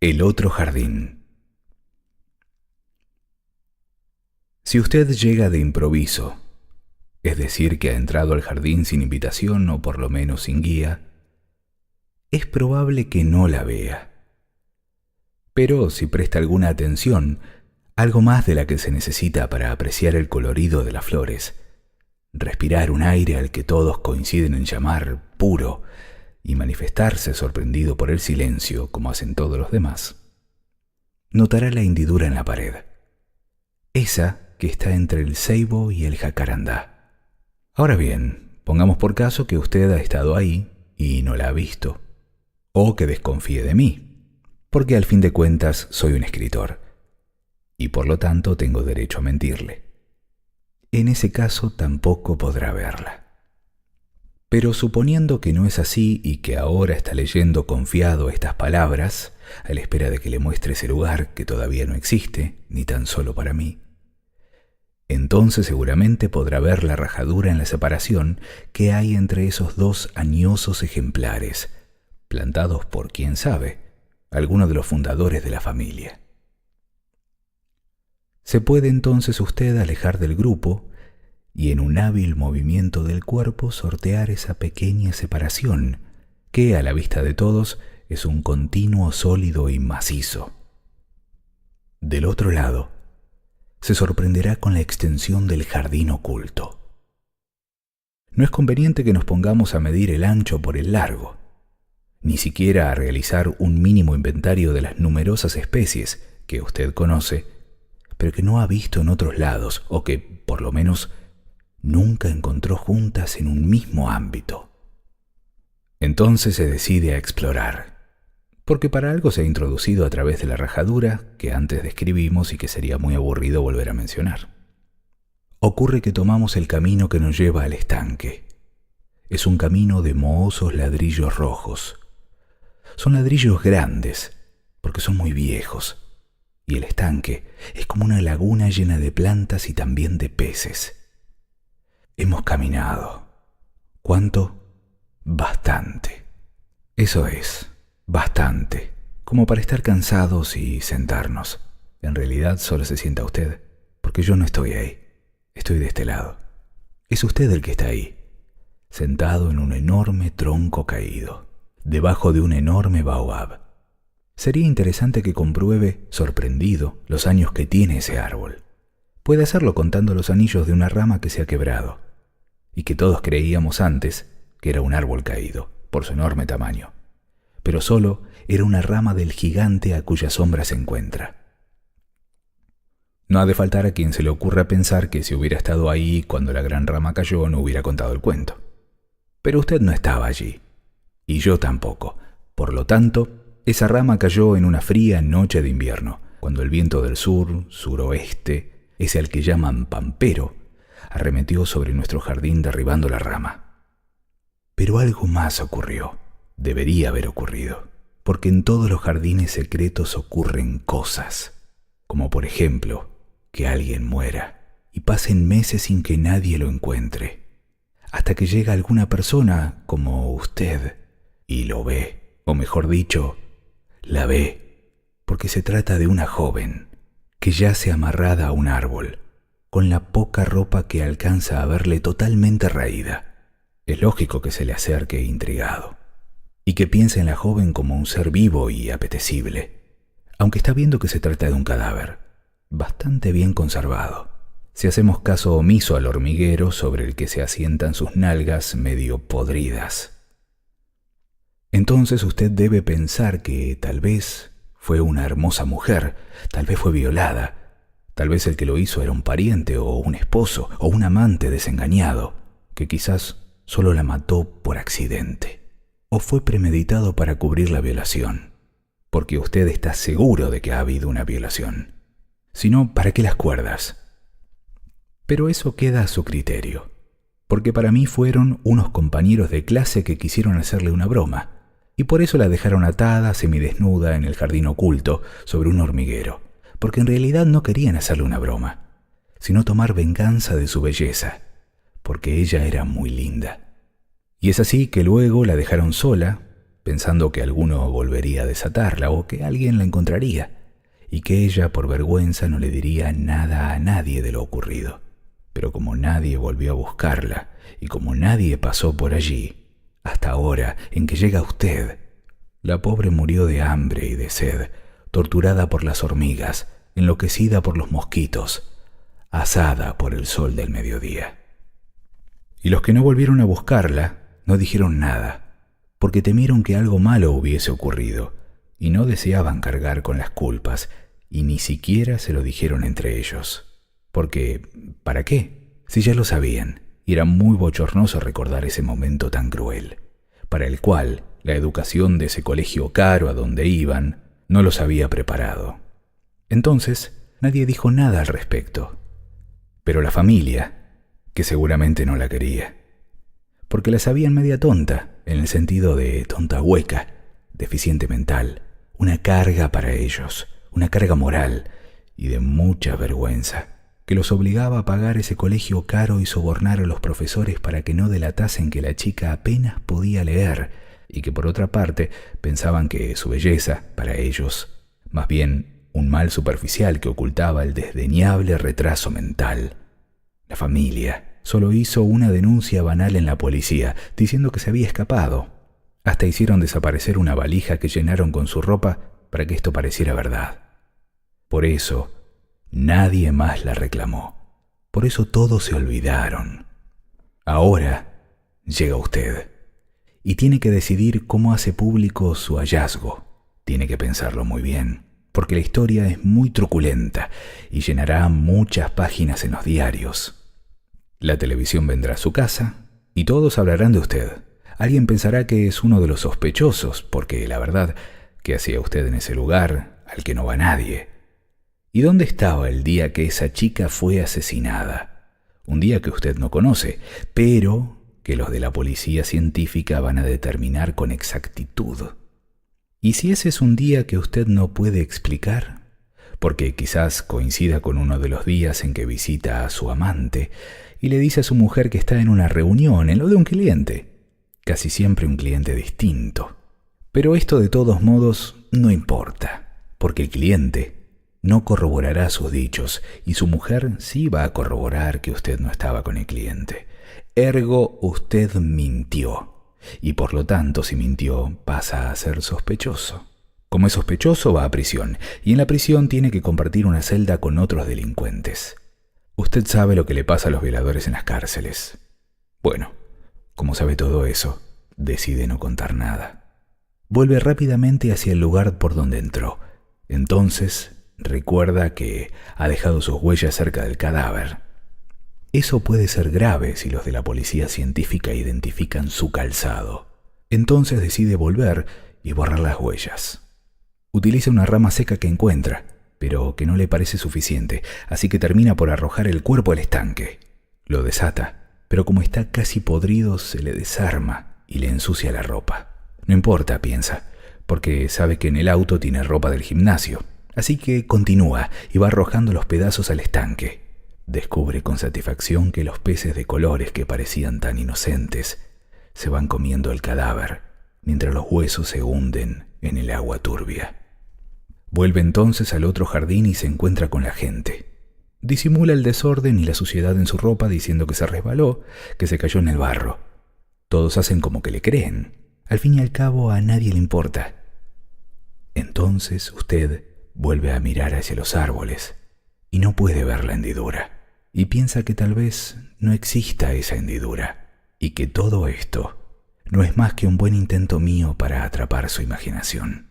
El otro jardín. Si usted llega de improviso, es decir, que ha entrado al jardín sin invitación o por lo menos sin guía, es probable que no la vea. Pero si presta alguna atención, algo más de la que se necesita para apreciar el colorido de las flores, respirar un aire al que todos coinciden en llamar puro y manifestarse sorprendido por el silencio como hacen todos los demás, notará la hendidura en la pared, esa que está entre el ceibo y el jacarandá. Ahora bien, pongamos por caso que usted ha estado ahí y no la ha visto, o que desconfíe de mí, porque al fin de cuentas soy un escritor, y por lo tanto tengo derecho a mentirle. En ese caso tampoco podrá verla. Pero suponiendo que no es así y que ahora está leyendo confiado estas palabras, a la espera de que le muestre ese lugar que todavía no existe, ni tan solo para mí, entonces seguramente podrá ver la rajadura en la separación que hay entre esos dos añosos ejemplares, plantados por quién sabe, alguno de los fundadores de la familia. Se puede entonces usted alejar del grupo y en un hábil movimiento del cuerpo sortear esa pequeña separación que a la vista de todos es un continuo sólido y macizo. Del otro lado, se sorprenderá con la extensión del jardín oculto. No es conveniente que nos pongamos a medir el ancho por el largo, ni siquiera a realizar un mínimo inventario de las numerosas especies que usted conoce, pero que no ha visto en otros lados o que, por lo menos, nunca encontró juntas en un mismo ámbito. Entonces se decide a explorar, porque para algo se ha introducido a través de la rajadura que antes describimos y que sería muy aburrido volver a mencionar. Ocurre que tomamos el camino que nos lleva al estanque. Es un camino de mohosos ladrillos rojos. Son ladrillos grandes, porque son muy viejos, y el estanque es como una laguna llena de plantas y también de peces. Hemos caminado. ¿Cuánto? Bastante. Eso es, bastante, como para estar cansados y sentarnos. En realidad solo se sienta usted, porque yo no estoy ahí. Estoy de este lado. Es usted el que está ahí, sentado en un enorme tronco caído, debajo de un enorme baobab. Sería interesante que compruebe, sorprendido, los años que tiene ese árbol. Puede hacerlo contando los anillos de una rama que se ha quebrado, y que todos creíamos antes que era un árbol caído, por su enorme tamaño, pero solo era una rama del gigante a cuya sombra se encuentra. No ha de faltar a quien se le ocurra pensar que si hubiera estado ahí cuando la gran rama cayó no hubiera contado el cuento. Pero usted no estaba allí, y yo tampoco. Por lo tanto, esa rama cayó en una fría noche de invierno, cuando el viento del sur, suroeste, ese al que llaman pampero, arremetió sobre nuestro jardín derribando la rama. Pero algo más ocurrió, debería haber ocurrido, porque en todos los jardines secretos ocurren cosas, como por ejemplo, que alguien muera y pasen meses sin que nadie lo encuentre, hasta que llega alguna persona como usted y lo ve, o mejor dicho, la ve, porque se trata de una joven que yace amarrada a un árbol, con la poca ropa que alcanza a verle totalmente raída. Es lógico que se le acerque intrigado, y que piense en la joven como un ser vivo y apetecible, aunque está viendo que se trata de un cadáver, bastante bien conservado, si hacemos caso omiso al hormiguero sobre el que se asientan sus nalgas medio podridas. Entonces usted debe pensar que tal vez fue una hermosa mujer, tal vez fue violada, tal vez el que lo hizo era un pariente o un esposo o un amante desengañado, que quizás solo la mató por accidente, o fue premeditado para cubrir la violación, porque usted está seguro de que ha habido una violación. Si no, ¿para qué las cuerdas? Pero eso queda a su criterio, porque para mí fueron unos compañeros de clase que quisieron hacerle una broma, y por eso la dejaron atada, semidesnuda, en el jardín oculto, sobre un hormiguero, porque en realidad no querían hacerle una broma, sino tomar venganza de su belleza, porque ella era muy linda. Y es así que luego la dejaron sola, pensando que alguno volvería a desatarla o que alguien la encontraría, y que ella, por vergüenza, no le diría nada a nadie de lo ocurrido. Pero como nadie volvió a buscarla, y como nadie pasó por allí, hasta ahora en que llega usted, la pobre murió de hambre y de sed, torturada por las hormigas, enloquecida por los mosquitos, asada por el sol del mediodía. Y los que no volvieron a buscarla no dijeron nada, porque temieron que algo malo hubiese ocurrido, y no deseaban cargar con las culpas, y ni siquiera se lo dijeron entre ellos. Porque, ¿para qué? Si ya lo sabían, y era muy bochornoso recordar ese momento tan cruel, para el cual la educación de ese colegio caro a donde iban no los había preparado. Entonces, nadie dijo nada al respecto. Pero la familia, que seguramente no la quería, porque la sabían media tonta, en el sentido de tonta hueca, deficiente mental, una carga para ellos, una carga moral y de mucha vergüenza, que los obligaba a pagar ese colegio caro y sobornar a los profesores para que no delatasen que la chica apenas podía leer, y que por otra parte pensaban que su belleza, para ellos, más bien un mal superficial que ocultaba el desdeñable retraso mental. La familia solo hizo una denuncia banal en la policía, diciendo que se había escapado. Hasta hicieron desaparecer una valija que llenaron con su ropa para que esto pareciera verdad. Por eso, nadie más la reclamó. Por eso todos se olvidaron. Ahora llega usted y tiene que decidir cómo hace público su hallazgo. Tiene que pensarlo muy bien, porque la historia es muy truculenta y llenará muchas páginas en los diarios. La televisión vendrá a su casa y todos hablarán de usted. Alguien pensará que es uno de los sospechosos, porque la verdad, ¿qué hacía usted en ese lugar al que no va nadie? ¿Y dónde estaba el día que esa chica fue asesinada? Un día que usted no conoce, pero que los de la policía científica van a determinar con exactitud. ¿Y si ese es un día que usted no puede explicar? Porque quizás coincida con uno de los días en que visita a su amante y le dice a su mujer que está en una reunión, en lo de un cliente. Casi siempre un cliente distinto. Pero esto de todos modos no importa, porque el cliente no corroborará sus dichos y su mujer sí va a corroborar que usted no estaba con el cliente. Ergo, usted mintió. Y por lo tanto, si mintió, pasa a ser sospechoso. Como es sospechoso, va a prisión, y en la prisión tiene que compartir una celda con otros delincuentes. Usted sabe lo que le pasa a los violadores en las cárceles. Bueno, como sabe todo eso, decide no contar nada. Vuelve rápidamente hacia el lugar por donde entró. Entonces, recuerda que ha dejado sus huellas cerca del cadáver. Eso puede ser grave si los de la policía científica identifican su calzado. Entonces decide volver y borrar las huellas. Utiliza una rama seca que encuentra, pero que no le parece suficiente, así que termina por arrojar el cuerpo al estanque. Lo desata, pero como está casi podrido, se le desarma y le ensucia la ropa. No importa, piensa, porque sabe que en el auto tiene ropa del gimnasio, así que continúa y va arrojando los pedazos al estanque. Descubre con satisfacción que los peces de colores que parecían tan inocentes se van comiendo el cadáver, mientras los huesos se hunden en el agua turbia. Vuelve entonces al otro jardín y se encuentra con la gente. Disimula el desorden y la suciedad en su ropa diciendo que se resbaló, que se cayó en el barro. Todos hacen como que le creen. Al fin y al cabo a nadie le importa. Entonces usted vuelve a mirar hacia los árboles y no puede ver la hendidura. Y piensa que tal vez no exista esa hendidura y que todo esto no es más que un buen intento mío para atrapar su imaginación.